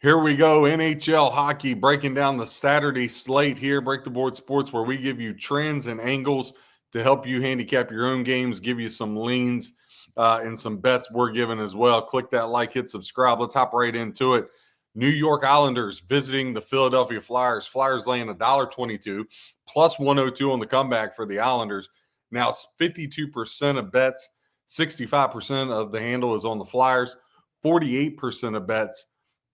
Here we go, NHL hockey, breaking down the Saturday slate here, Break the Board Sports, where we give you trends and angles to help you handicap your own games, give you some leans and some bets we're giving as well. Click that like, hit subscribe. Let's hop right into it. New York Islanders visiting the Philadelphia Flyers. Flyers laying $1.22, plus 102 on the comeback for the Islanders. Now 52% of bets, 65% of the handle is on the Flyers, 48% of bets,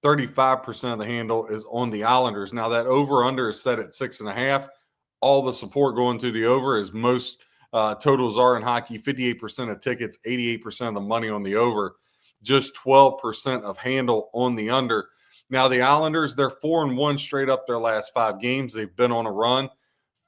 35% of the handle is on the Islanders. Now that over-under is set at 6.5. All the support going to the over, as most totals are in hockey. 58% of tickets, 88% of the money on the over, just 12% of handle on the under. Now the Islanders, they're 4-1 straight up their last 5 games. They've been on a run.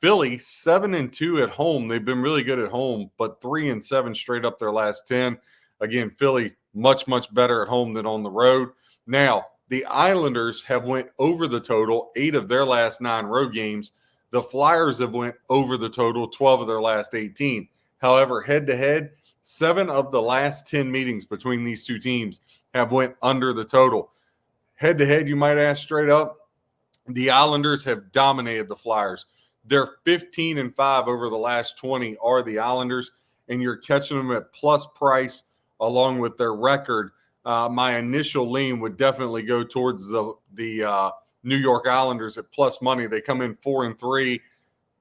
Philly 7-2 at home. They've been really good at home, but 3-7 straight up their last 10. Again, Philly much better at home than on the road. Now the Islanders have went over the total 8 of their last 9 road games. The Flyers have went over the total 12 of their last 18. However, head-to-head, 7 of the last 10 meetings between these two teams have went under the total. Head-to-head, you might ask straight up, the Islanders have dominated the Flyers. They're 15-5 over the last 20 are the Islanders, and you're catching them at plus price along with their record. My initial lean would definitely go towards the New York Islanders at plus money. They come in 4-3,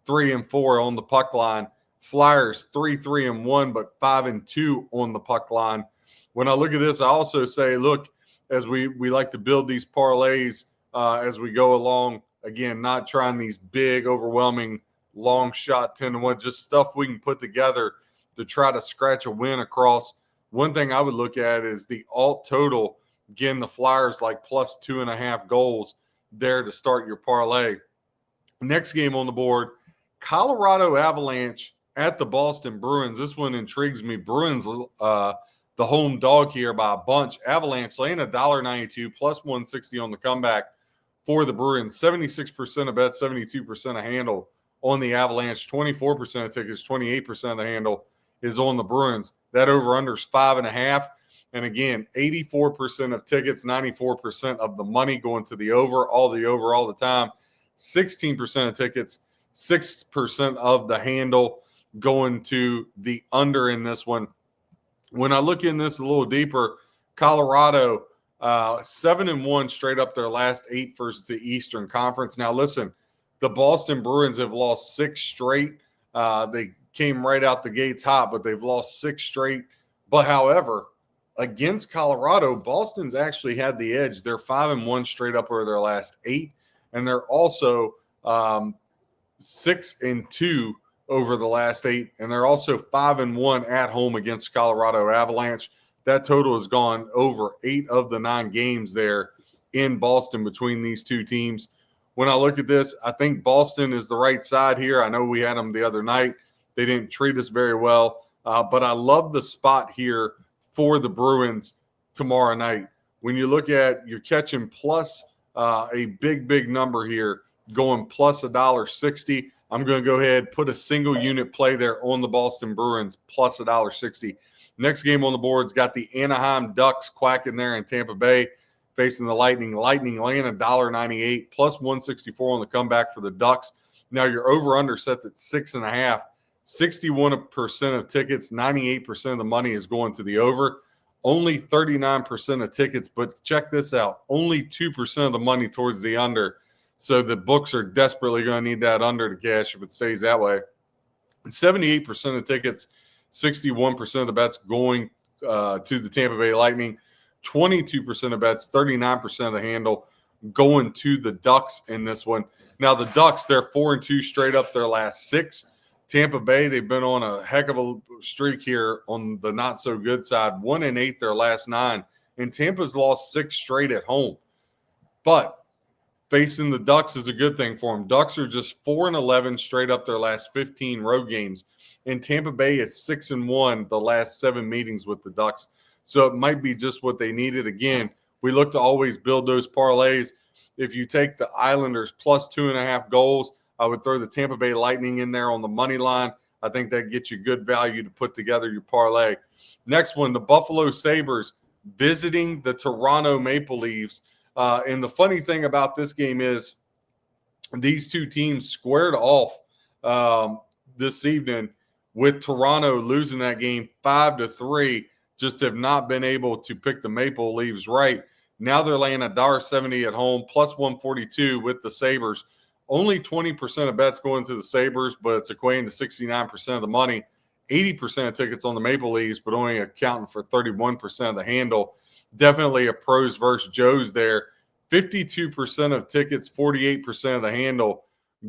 3-4 on the puck line. Flyers 3-1, but 5-2 on the puck line. When I look at this, I also say, look, as we like to build these parlays as we go along. Again, not trying these big, overwhelming, long shot 10-1, just stuff we can put together to try to scratch a win across. One thing I would look at is the alt total. Again, the Flyers like plus 2.5 goals there to start your parlay. Next game on the board, Colorado Avalanche at the Boston Bruins. This one intrigues me. Bruins, the home dog here by a bunch. Avalanche laying $1.92, plus 160 on the comeback for the Bruins. 76% of bets, 72% of handle on the Avalanche. 24% of tickets, 28% of the handle is on the Bruins. That over-under is 5.5. And again, 84% of tickets, 94% of the money going to the over, all the time. 16% of tickets, 6% of the handle going to the under in this one. When I look in this a little deeper, Colorado 7-1 straight up their last 8 versus the Eastern Conference. Now listen, the Boston Bruins have lost 6 straight. They came right out the gates hot, but they've lost 6 straight. But however, against Colorado, Boston's actually had the edge. They're 5-1 straight up over their last 8, and they're also 6-2 over the last 8, and they're also 5-1 at home against Colorado Avalanche. That total has gone over 8 of the 9 games there in Boston between these two teams. When I look at this, I think Boston is the right side here. I know we had them the other night. They didn't treat us very well, but I love the spot here for the Bruins tomorrow night. When you look at, you're catching plus a big number here, going plus $1.60. I'm going to go ahead, put a single unit play there on the Boston Bruins, plus $1.60. Next game on the board's got the Anaheim Ducks quacking there in Tampa Bay, facing the Lightning. Lightning laying $1.98, plus 164 on the comeback for the Ducks. Now your over-under sets at 6.5. 61% of tickets, 98% of the money is going to the over. Only 39% of tickets, but check this out. Only 2% of the money towards the under. So the books are desperately going to need that under to cash if it stays that way. 78% of tickets, 61% of the bets going to the Tampa Bay Lightning. 22% of bets, 39% of the handle going to the Ducks in this one. Now the Ducks, they're 4-2 straight up their last 6. Tampa Bay, they've been on a heck of a streak here on the not-so-good side. 1-8 their last 9. And Tampa's lost 6 straight at home. But facing the Ducks is a good thing for them. Ducks are just 4-11 straight up their last 15 road games. And Tampa Bay is 6-1 the last 7 meetings with the Ducks. So it might be just what they needed. Again, we look to always build those parlays. If you take the Islanders plus 2.5 goals, I would throw the Tampa Bay Lightning in there on the money line. I think that gets you good value to put together your parlay. Next one, the Buffalo Sabres visiting the Toronto Maple Leafs. And the funny thing about this game is these two teams squared off this evening with Toronto losing that game 5-3, just have not been able to pick the Maple Leafs right. Now they're laying $1.70 at home, plus 142 with the Sabres. Only 20% of bets going to the Sabres, but it's equating to 69% of the money. 80% of tickets on the Maple Leafs, but only accounting for 31% of the handle. Definitely a pros versus Joes there. 52% of tickets, 48% of the handle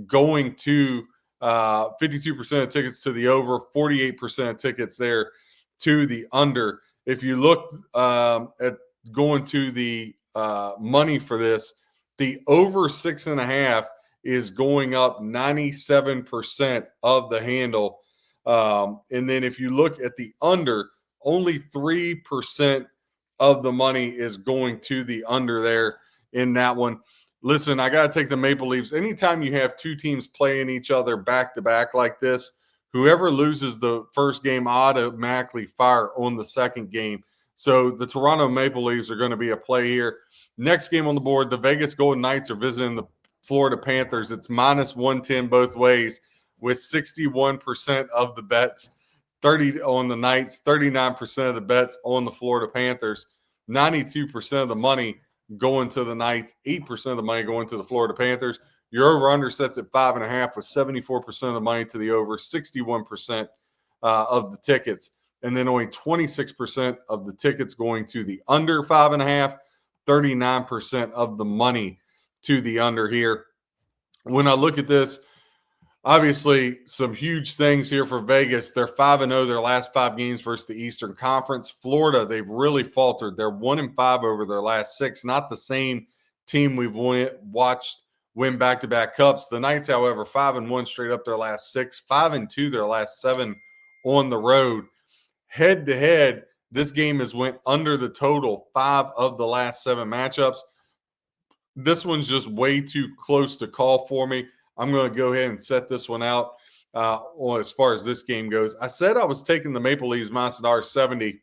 going to 52% of tickets to the over, 48% of tickets there to the under. If you look at going to the money for this, the over 6.5 is going up 97% of the handle. And then if you look at the under, only 3% of the money is going to the under there in that one. Listen, I got to take the Maple Leafs. Anytime you have two teams playing each other back to back like this, whoever loses the first game automatically fire on the second game. So the Toronto Maple Leafs are going to be a play here. Next game on the board, the Vegas Golden Knights are visiting the Florida Panthers. It's minus 110 both ways with 61% of the bets, 30 on the Knights, 39% of the bets on the Florida Panthers, 92% of the money going to the Knights, 8% of the money going to the Florida Panthers. Your over-under sets at 5.5 with 74% of the money to the over, 61% of the tickets, and then only 26% of the tickets going to the under 5.5, 39% of the money to the under here. When I look at this, obviously some huge things here for Vegas. They're 5-0 their last 5 games versus the Eastern Conference. Florida, they've really faltered. They're 1-5 over their last 6. Not the same team we've watched win back-to-back cups. The Knights, however, 5-1 straight up their last 6, 5-2 their last 7 on the road. Head-to-head, this game has went under the total 5 of the last 7 matchups. This one's just way too close to call for me. I'm going to go ahead and set this one out as far as this game goes. I said I was taking the Maple Leafs minus $1.70.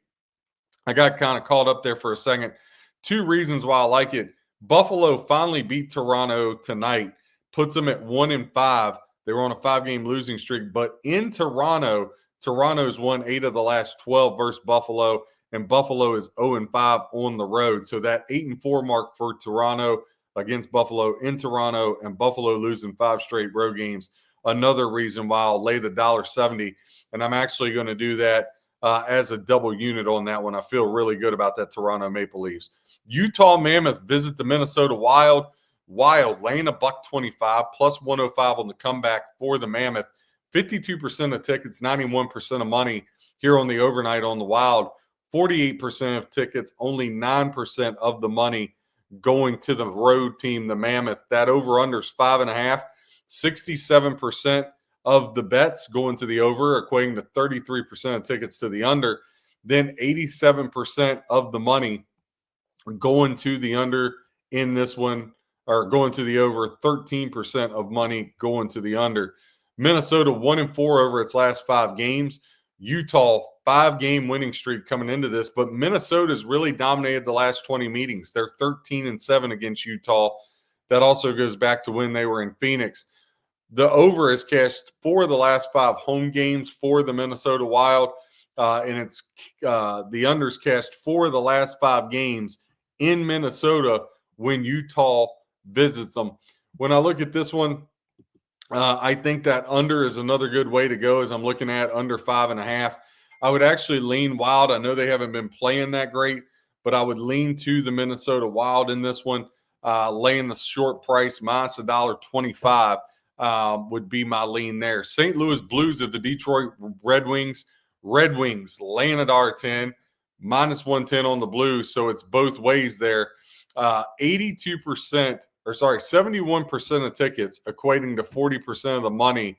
I got kind of caught up there for a second. 2 reasons why I like it. Buffalo finally beat Toronto tonight, puts them at 1-5. They were on a 5-game losing streak, but in Toronto, Toronto's won 8 of the last 12 versus Buffalo, and Buffalo is 0-5 on the road. So that 8-4 mark for Toronto against Buffalo in Toronto, and Buffalo losing 5 straight road games. Another reason why I'll lay the $1.70, and I'm actually going to do that as a double unit on that one. I feel really good about that Toronto Maple Leafs. Utah Mammoth visit the Minnesota Wild. Wild laying $1.25 plus 105 on the comeback for the Mammoth. 52% of tickets, 91% of money here on the overnight on the Wild. 48% of tickets, only 9% of the money going to the road team, the Mammoth. That over-under is 5.5. 67% of the bets going to the over, equating to 33% of tickets to the under. Then 87% of the money going to the under in this one, or going to the over, 13% of money going to the under. Minnesota 1-4 over its last 5 games. Utah 5-game winning streak coming into this, but Minnesota's really dominated the last 20 meetings. They're 13-7 against Utah. That also goes back to when they were in Phoenix. The over is cashed 4 of the last 5 home games for the Minnesota Wild, and it's the under's cashed 4 of the last 5 games in Minnesota when Utah visits them. When I look at this one, I think that under is another good way to go as I'm looking at under 5.5. I would actually lean Wild. I know they haven't been playing that great, but I would lean to the Minnesota Wild in this one, laying the short price minus $1.25 would be my lean there. St. Louis Blues at the Detroit Red Wings. Red Wings laying $1.10, minus 110 on the Blues, so it's both ways there. 71% of tickets, equating to 40% of the money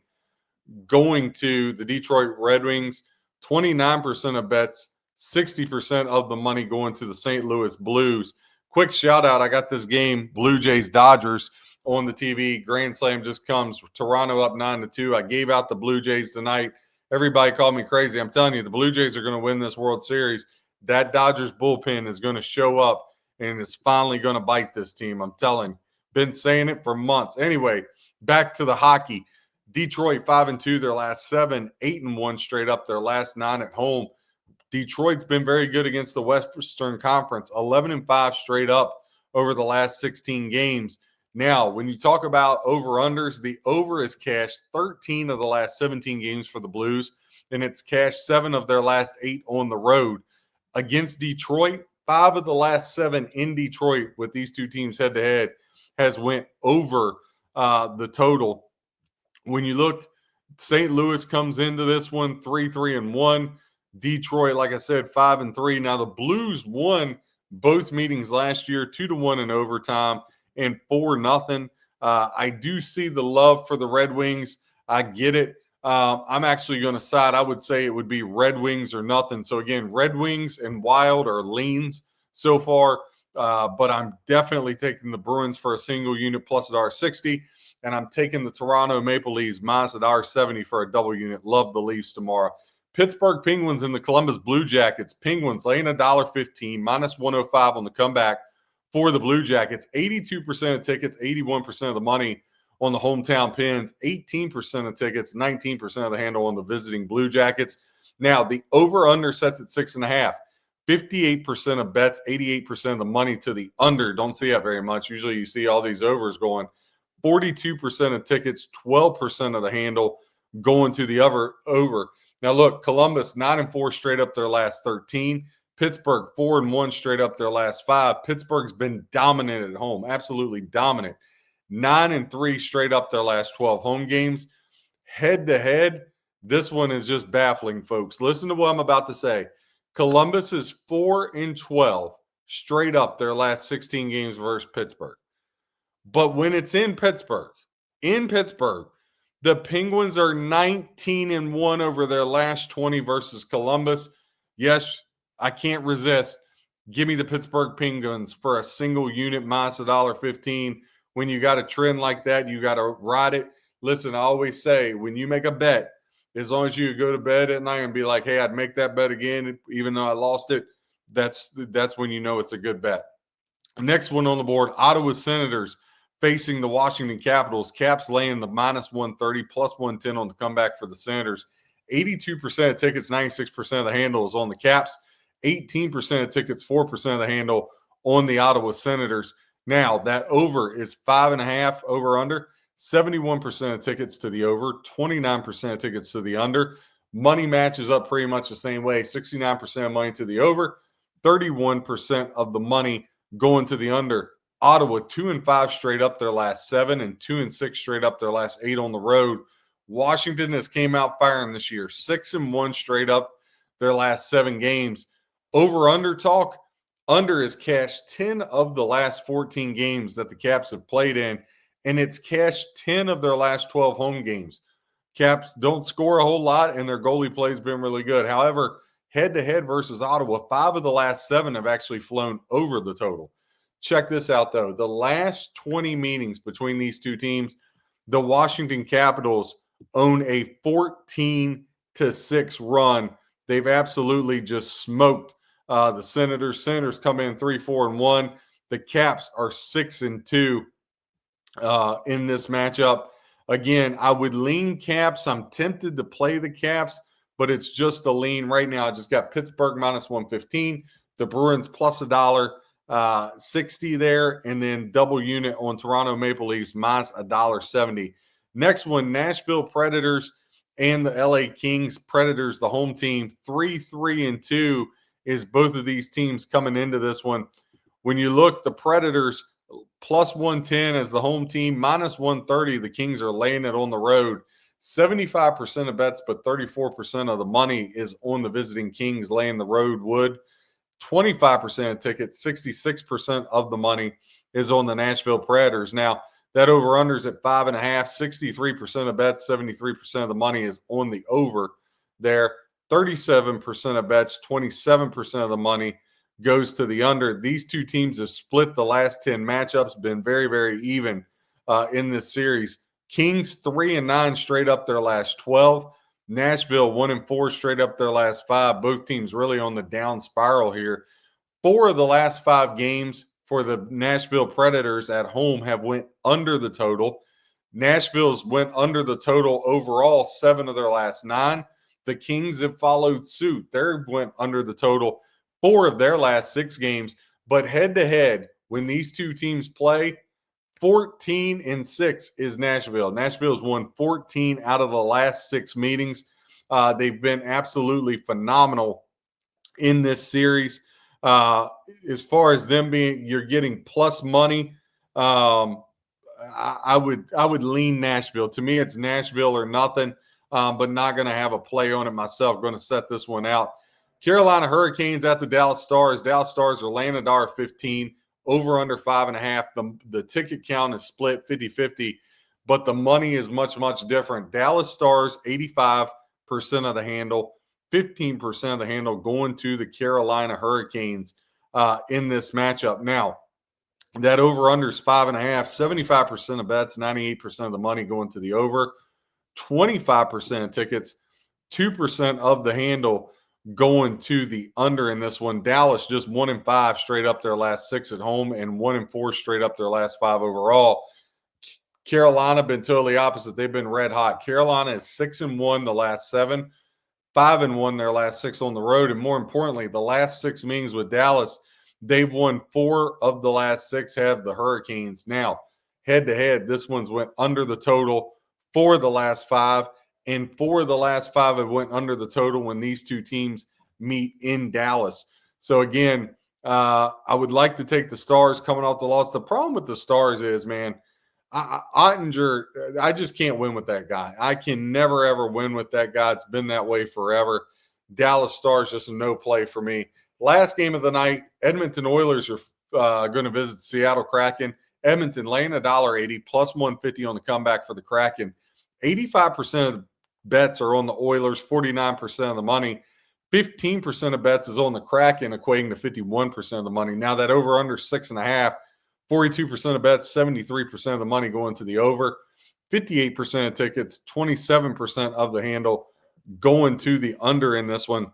going to the Detroit Red Wings. 29% of bets, 60% of the money going to the St. Louis Blues. Quick shout out, I got this game, Blue Jays Dodgers, on the TV. Grand Slam just comes. Toronto up 9-2. I gave out the Blue Jays tonight. Everybody called me crazy. I'm telling you, the Blue Jays are going to win this World Series. That Dodgers bullpen is going to show up and it's finally going to bite this team. I'm telling you, been saying it for months. Anyway, back to the hockey. Detroit 5-2 their last 7, 8-1 straight up their last 9 at home. Detroit's been very good against the Western Conference, 11-5 straight up over the last 16 games. Now, when you talk about over-unders, the over is cashed 13 of the last 17 games for the Blues, and it's cashed 7 of their last 8 on the road. Against Detroit, 5 of the last 7 in Detroit with these two teams head-to-head has went over the total. When you look, St. Louis comes into this one 3-1. Detroit, like I said, 5-3. Now the Blues won both meetings last year, 2-1 in overtime and 4-0. I do see the love for the Red Wings. I get it. I'm actually going to side. I would say it would be Red Wings or nothing. So again, Red Wings and Wild are leans so far, but I'm definitely taking the Bruins for a single unit plus $1.60. And I'm taking the Toronto Maple Leafs minus $1.70 for a double unit. Love the Leafs tomorrow. Pittsburgh Penguins and the Columbus Blue Jackets. Penguins laying $1.15, minus 105 on the comeback for the Blue Jackets. 82% of tickets, 81% of the money on the hometown Pens. 18% of tickets, 19% of the handle on the visiting Blue Jackets. Now, the over-under sets at 6.5. 58% of bets, 88% of the money to the under. Don't see that very much. Usually you see all these overs going. 42% of tickets, 12% of the handle going to the over. Now, look, Columbus 9-4 straight up their last 13. Pittsburgh 4-1 straight up their last 5. Pittsburgh's been dominant at home, absolutely dominant. 9-3 straight up their last 12 home games. Head-to-head, this one is just baffling, folks. Listen to what I'm about to say. Columbus is 4-12 straight up their last 16 games versus Pittsburgh. But when it's in Pittsburgh, the Penguins are 19-1 over their last 20 versus Columbus. Yes, I can't resist. Give me the Pittsburgh Penguins for a single unit minus $1.15. When you got a trend like that, you got to ride it. Listen, I always say, when you make a bet, as long as you go to bed at night and be like, hey, I'd make that bet again, even though I lost it, that's when you know it's a good bet. Next one on the board, Ottawa Senators facing the Washington Capitals. Caps laying the minus 130, plus 110 on the comeback for the Senators. 82% of tickets, 96% of the handle is on the Caps. 18% of tickets, 4% of the handle on the Ottawa Senators. Now, that over is 5.5 over under. 71% of tickets to the over, 29% of tickets to the under. Money matches up pretty much the same way. 69% of money to the over, 31% of the money going to the under. Ottawa 2-5 straight up their last 7 and 2-6 straight up their last 8 on the road. Washington has came out firing this year, 6-1 straight up their last 7 games. Over under talk, under is cashed 10 of the last 14 games that the Caps have played in, and it's cashed 10 of their last 12 home games. Caps don't score a whole lot, and their goalie play has been really good. However, head-to-head versus Ottawa, 5 of the last 7 have actually flown over the total. Check this out, though. The last 20 meetings between these two teams, the Washington Capitals own a 14-6 run. They've absolutely just smoked the Senators. Senators come in 3-4-1. The Caps are 6-2 in this matchup. Again, I would lean Caps. I'm tempted to play the Caps, but it's just a lean right now. I just got Pittsburgh minus 115, the Bruins plus $1.60 there, and then double unit on Toronto Maple Leafs minus $1.70. Next one, Nashville Predators and the LA Kings. Predators, the home team, 3-2 is both of these teams coming into this one. When you look, the Predators plus 110 as the home team, minus 130. The Kings are laying it on the road. 75% of bets, but 34% of the money is on the visiting Kings laying the road wood. 25% of tickets, 66% of the money is on the Nashville Predators. Now, that over-under is at 5.5. 63% of bets, 73% of the money is on the over there. 37% of bets, 27% of the money goes to the under. These two teams have split the last 10 matchups, been very, very even in this series. Kings 3-9 straight up their last 12. Nashville 1-4 straight up their last 5. Both teams really on the down spiral here. 4 of the last 5 games for the Nashville Predators at home have went under the total. Nashville's went under the total overall 7 of their last 9. The Kings have followed suit. They went under the total 4 of their last 6 games. But head-to-head, when these two teams play, 14-6 is Nashville. Nashville's won 14 out of the last 6 meetings. They've been absolutely phenomenal in this series. As far as them being, you're getting plus money. I would lean Nashville. To me, it's Nashville or nothing, but not going to have a play on it myself. Going to set this one out. Carolina Hurricanes at the Dallas Stars. Dallas Stars are laying $1.15, over under 5.5. The ticket count is split 50-50, but the money is much, much different. Dallas Stars, 85% of the handle, 15% of the handle going to the Carolina Hurricanes in this matchup. Now, that over-under is 5.5, 75% of bets, 98% of the money going to the over, 25% of tickets, 2% of the handle going to the under in this one. Dallas just 1-5 straight up their last 6 at home and 1-4 straight up their last 5 overall. Carolina been totally opposite. They've been red hot. Carolina is 6-1 the last 7, 5-1 their last 6 on the road, and more importantly, the last 6 meetings with Dallas, they've won 4 of the last 6 have the Hurricanes. Now, head-to-head, this one's went under the total 4 of the last 5, and 4 of the last 5 have went under the total when these two teams meet in Dallas. So, again, I would like to take the Stars coming off the loss. The problem with the Stars is, man, Ottinger, I just can't win with that guy. I can never, ever win with that guy. It's been that way forever. Dallas Stars, just a no play for me. Last game of the night, Edmonton Oilers are going to visit Seattle Kraken. Edmonton laying $1.80, plus 150 on the comeback for the Kraken. 85% of bets are on the Oilers, 49% of the money. 15% of bets is on the Kraken, equating to 51% of the money. Now that over-under 6.5, 42% of bets, 73% of the money going to the over. 58% of tickets, 27% of the handle going to the under in this one.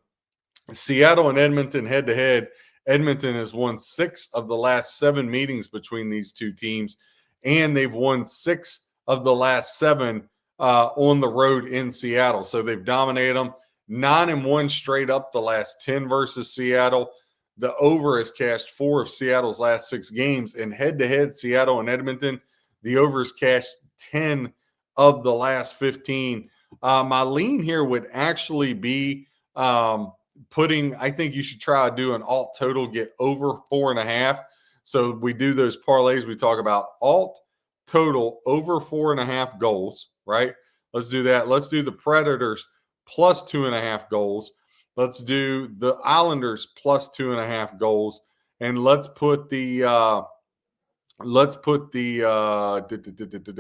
Seattle and Edmonton head-to-head. Edmonton has won 6 of the last 7 meetings between these two teams, and they've won 6 of the last 7 on the road in Seattle. So they've dominated them. 9-1 straight up the last 10 versus Seattle. The over has cashed 4 of Seattle's last 6 games, and head-to-head, Seattle and Edmonton, the over has cashed 10 of the last 15. My lean here would actually be I think you should try to do an alt total, get over 4.5. So we do those parlays. We talk about alt total over 4.5 goals, right? Let's do that. Let's do the Predators plus 2.5 goals. Let's do the Islanders plus 2.5 goals. And let's put the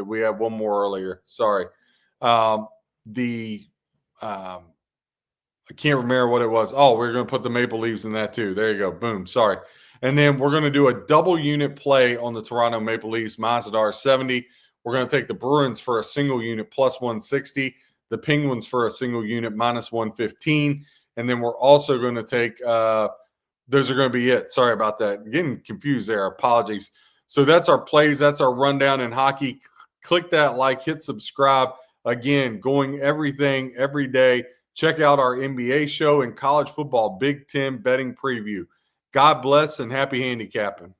we had one more earlier. Sorry. I can't remember what it was. Oh, we're going to put the Maple Leafs in that too. There you go. Boom. Sorry. And then we're going to do a double unit play on the Toronto Maple Leafs, Mazadar 70. We're going to take the Bruins for a single unit plus 160, the Penguins for a single unit minus 115. And then we're also going to take those are going to be it. Sorry about that. Getting confused there. Apologies. So that's our plays. That's our rundown in hockey. Click that like, hit subscribe. Again, going everything every day. Check out our NBA show and college football Big Ten betting preview. God bless and happy handicapping.